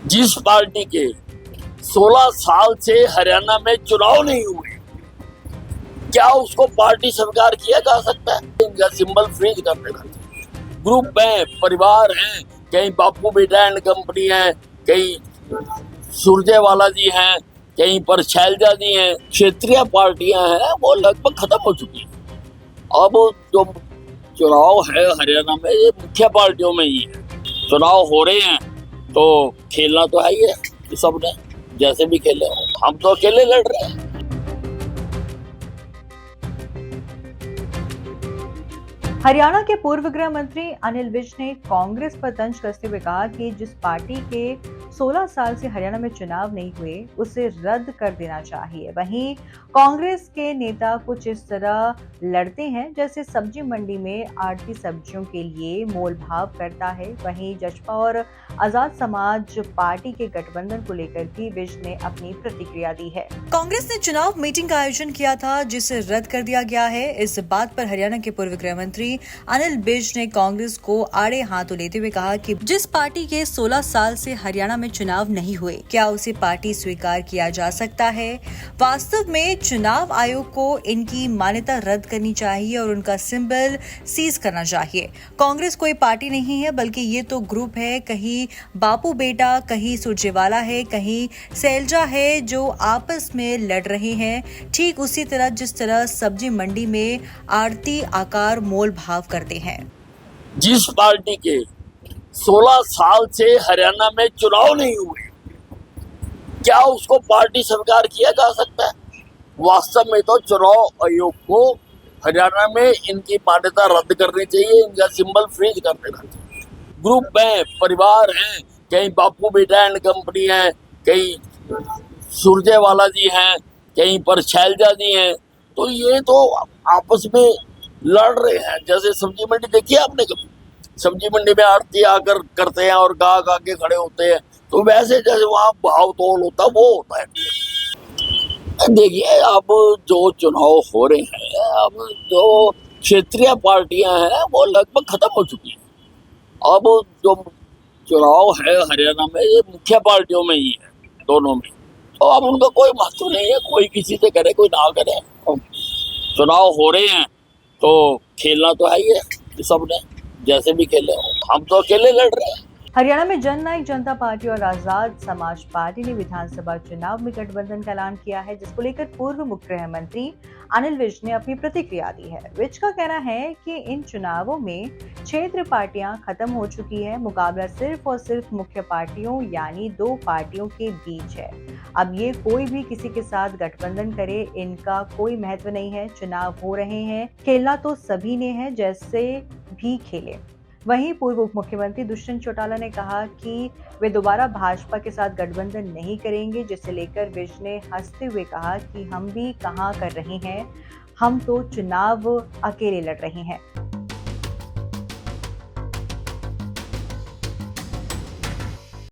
जिस पार्टी के 16 साल से हरियाणा में चुनाव नहीं हुए, क्या उसको पार्टी स्वीकार किया जा सकता है? इनका सिंबल फ्रीज कर देना चाहिए। ग्रुप है, परिवार है, कहीं बापू बेटा एंड कंपनी है, कहीं सुरजेवाला जी हैं, कहीं पर शैलजा जी हैं। क्षेत्रीय पार्टियां हैं वो लगभग खत्म हो चुकी है। अब जो चुनाव है हरियाणा में ये मुख्य पार्टियों में ही है। चुनाव हो रहे हैं तो खेलना तो है ही है सबने, जैसे भी खेले हो। हम तो अकेले लड़ रहे हैं। हरियाणा के पूर्व गृह मंत्री अनिल विज ने कांग्रेस पर तंज कसते हुए कहा कि जिस पार्टी के 16 साल से हरियाणा में चुनाव नहीं हुए उसे रद्द कर देना चाहिए। वहीं कांग्रेस के नेता कुछ इस तरह लड़ते हैं जैसे सब्जी मंडी में आड़ती सब्जियों के लिए मोल भाव करता है। वहीं जसपा और आजाद समाज पार्टी के गठबंधन को लेकर भी विज ने अपनी प्रतिक्रिया दी है। कांग्रेस ने चुनाव मीटिंग का आयोजन किया था जिसे रद्द कर दिया गया है। इस बात पर हरियाणा के पूर्व गृह मंत्री अनिल विज ने कांग्रेस को आड़े हाथों लेते हुए कहा कि जिस पार्टी के 16 साल से हरियाणा में चुनाव नहीं हुए, क्या उसे पार्टी स्वीकार किया जा सकता है? वास्तव में चुनाव आयोग को इनकी मान्यता रद्द करनी चाहिए और उनका सिंबल सीज करना चाहिए। कांग्रेस कोई पार्टी नहीं है बल्कि ये तो ग्रुप है। कहीं बापू बेटा, कहीं सुरजेवाला है, कहीं शैलजा है जो आपस में लड़ रहे हैं। ठीक उसी तरह जिस तरह सब्जी मंडी में आड़ती आकार मोल भाव करते हैं। जिस पार्टी के 16 साल से हरियाणा में चुनाव नहीं हुए, क्या उसको पार्टी स्वीकार किया जा सकता है? वास्तव में तो चुनाव आयोग को हरियाणा में इनकी मान्यता रद्द करनी चाहिए, इनका सिंबल फ्रीज कर देना चाहिए। ग्रुप है, परिवार है, कहीं बापू बेटा एंड कंपनी है, कहीं सुरजेवाला जी हैं, कहीं पर शैलजा जी हैं। तो ये तो आपस में लड़ रहे हैं। जैसे सब्जी मंडी देखी है आपने कभी? सब्जी मंडी में आड़ती आकर करते हैं और गा गा के खड़े होते हैं, तो वैसे जैसे वहां भाव तोल होता वो होता है। देखिए, अब जो चुनाव हो रहे हैं, अब जो क्षेत्रीय पार्टियां हैं वो लगभग खत्म हो चुकी है। अब जो चुनाव है हरियाणा में ये मुख्य पार्टियों में ही है, दोनों में। तो अब उनका कोई महत्व नहीं है, कोई किसी से करे कोई ना करे। चुनाव हो रहे हैं तो खेलना तो है ही है सबने, जैसे भी खेले हो। हम तो अकेले लड़ रहे हैं। हरियाणा में जननायक जनता पार्टी और आजाद समाज पार्टी ने विधानसभा चुनाव में गठबंधन का ऐलान किया है, जिसको लेकर पूर्व मुख्य गृह मंत्री अनिल विज ने अपनी प्रतिक्रिया दी है। विज का कहना है कि इन चुनावों में क्षेत्र पार्टियां खत्म हो चुकी है। मुकाबला सिर्फ और सिर्फ मुख्य पार्टियों यानी दो पार्टियों के बीच है। अब ये कोई भी किसी के साथ गठबंधन करे, इनका कोई महत्व नहीं है। चुनाव हो रहे हैं, खेलना तो सभी ने है, जैसे भी खेले। वहीं पूर्व उप मुख्यमंत्री दुष्यंत चौटाला ने कहा कि वे दोबारा भाजपा के साथ गठबंधन नहीं करेंगे, जिसे लेकर विज ने हंसते हुए कहा कि हम भी कहां कर रहे हैं, हम तो चुनाव अकेले लड़ रहे हैं।